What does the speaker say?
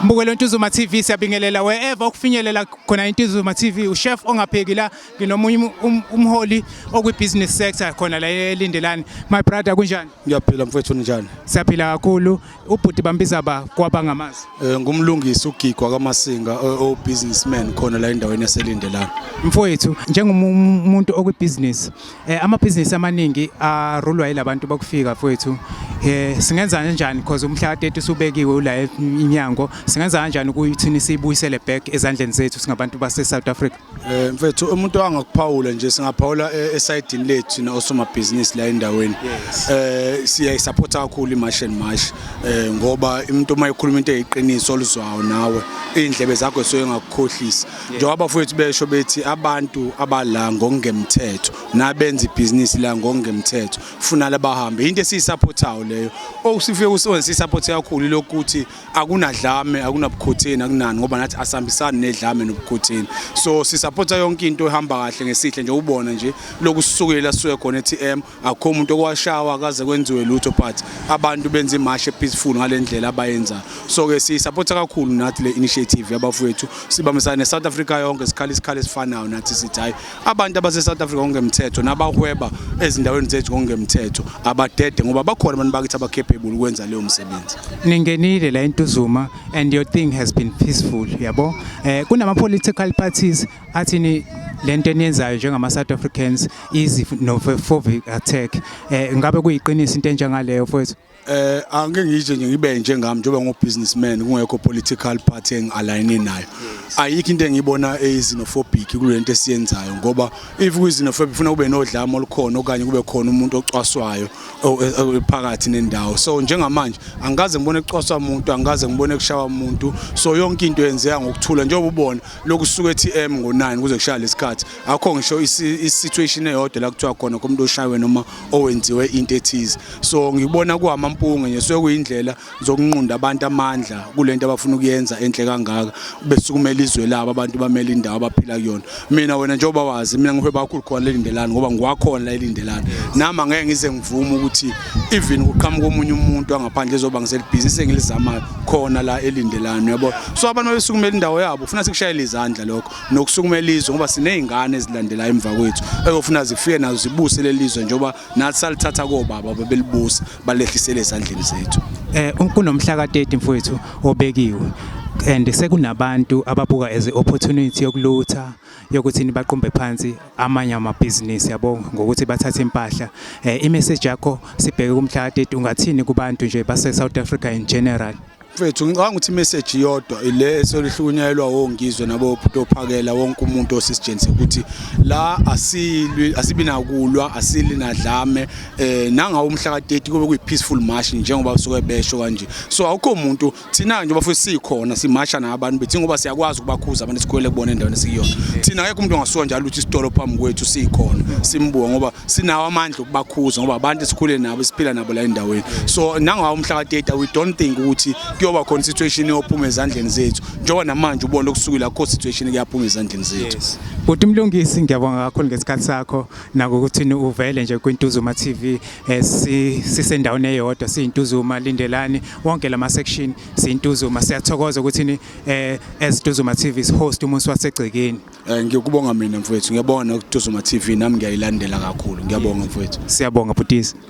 Mbukelo Ntuzuma TV siyabingelela wherever ukufinyelela khona Ntuzuma TV uchef ongapheki la nginomunye umholi okwi-business sector khona la elindelani. My brother kunjani? Ngiyaphila mfethu njani? Siyaphila kakhulu. Ubhuti bambiza ba kwabangamazi. Ngumlungisi uGigwa kaMasinga o businessman khona la endaweni yaselindelani. Mfowethu njengomuntu okwi-business ama-business amaningi arulwa yilabantu bakufika mfowethu. Singenza kanjani because umhla ka-30 usubekiwe la iminyango singenza kanjani ukuthi sibuyisele back ezandleni zethu singabantu base South Africa? Mfethu umuntu angakuphawula nje singaphawula esayidini lethu na osoma business la endaweni. Siyayisupport kakhulu iMarch and March ngoba umuntu uma ekhuluma into eyiqiniso oluzwayo nawe indlebe zakho soye ngakukhohlisa. Njengoba bafowethu besho bethi abantu abala ngokungemthetho nabenza ibusiness la ngokungemthetho funa labahambe into esiyisupportayo leyo okusifike kusenze sisupport kakhulu lokuthi akunadlame akunabukhotheni akunani ngoba nathi asihambisani nedlame nobukhotheni so sisupporta yonke into ehamba kahle ngesihle nje ubona nje lokusukela suke khona eTM akho umuntu okwashawa akaze kwenziwe lutho but abantu benza imarch peaceful ngalendlela abayenza so ke sisupporta kakhulu nathi le initiative yabafowethu sibambisana neSouth Africa yonke sikhali esifanayo nathi sithi hayi abantu abase South Africa ngokungemthetho nabahweba ezindaweni zethu ngokungemthetho abadede ngoba bakhona abantu bakithi abacapable ukwenza leyo msebenzi. Ningenile la eNtuzuma and your thing has been peaceful yabo. Kunama political parties athini lento eniyenzayo njengama South Africans is no-phobic attack. Ngabe kuyiqiniso into enjengaleyo mfowethu? Angeke ngije nje ngibe njengami njengoba ngo-businessman kungekho political party engi-align nayo. Ayikho into engiyibona eyizinophobic kulento esiyenzayo ngoba if kuyizinophobic ufuna kube nodlame olukhona okanye kube khona umuntu ocwaswayo phakathi nendawo. So njengamanje angikaze ngibone ecwaswa umuntu angikaze ngibone kushawa umuntu so yonke into yenzeka ngokuthula njengoba ubona lokusuka eTM ngo9 kuze kushaya lesikhathi akho ngisho isituation eyodwa la kuthiwa khona komuntu oshaywe noma owenziwe into ethize so ngibona kuhamampunge nje so kuyindlela zokunqunda abantu amandla kulento abafuna ukuyenza enhle kangaka bese kumele izwe labo abantu bamele indawo abaphila kuyona. Mina wena njengoba wazi mina ngihweba kakhulu khona lelindelani ngoba ngwakhona la elindelani nama ngeke ngize ngivume ukuthi even uqhamuka komunye umuntu angaphandle ezoba ngiseli business engilizama khona la elindelani yabo so abantu besukumela indawo yabo ufuna sikushayela izandla lokho nokusukumela izwe ngoba sinezingane ezilandela emva kwethu ekufuna zifike nazo zibuse lelizwe njengoba nathi salithatha kobaba babelibusa balehlisele ezandleni zethu. Kunomhla ka-30 mfowethu obekiwe and sekunabantu ababuka as opportunity yokulutha yokuthi nibaqombe phansi amanye amabhizinisi yabo ngokuthi bathathe impahla. I-message yakho sibheke kumhla ka-30 ungathini kubantu nje base South Africa in general? Mfethu ngicabanga ukuthi imessage yodwa ile esolihlunyelwa wongizwe nabo ophakela wonke umuntu osisijensi ukuthi la asibi nakulwa asili nadlame nangawo umhla ka-30 kube kuyi-peaceful march njengoba suke besho kanje so awukho umuntu thina nje bafuna sikhona simasha nabantu bethi ngoba siyakwazi ukubakhuza abantu esikhwele kubona endaweni esikuyona thina ngeke umuntu angasuka njalo ukuthi isitolo phambi kwethu sikhona simbuka ngoba sinawo amandla okubakhuza ngoba abantu esikhule nabo siphila nabo la endaweni so nangawo umhla ka-30 we don't think ukuthi kuyoba khona situation eyophuma ezandleni zethu njengoba namanje ubona lokusukela kho situation kuyaphuma ezandleni zethu. Buti Mlungisi ngiyabonga kakhulu ngesikhathi sakho nakukuthi uvele nje kwiNtuzuma TV sisendaweni eyodwa siyiNtuzuma lindelani wonke lama section siyiNtuzuma siyathokoza ukuthi as Ntuzuma TV host umuntu wasegcekeni. Ngiyakubonga mina mfowethu ngiyabona uNtuzuma TV nami ngiyayilandela kakhulu ngiyabonga mfowethu. Siyabonga butisi.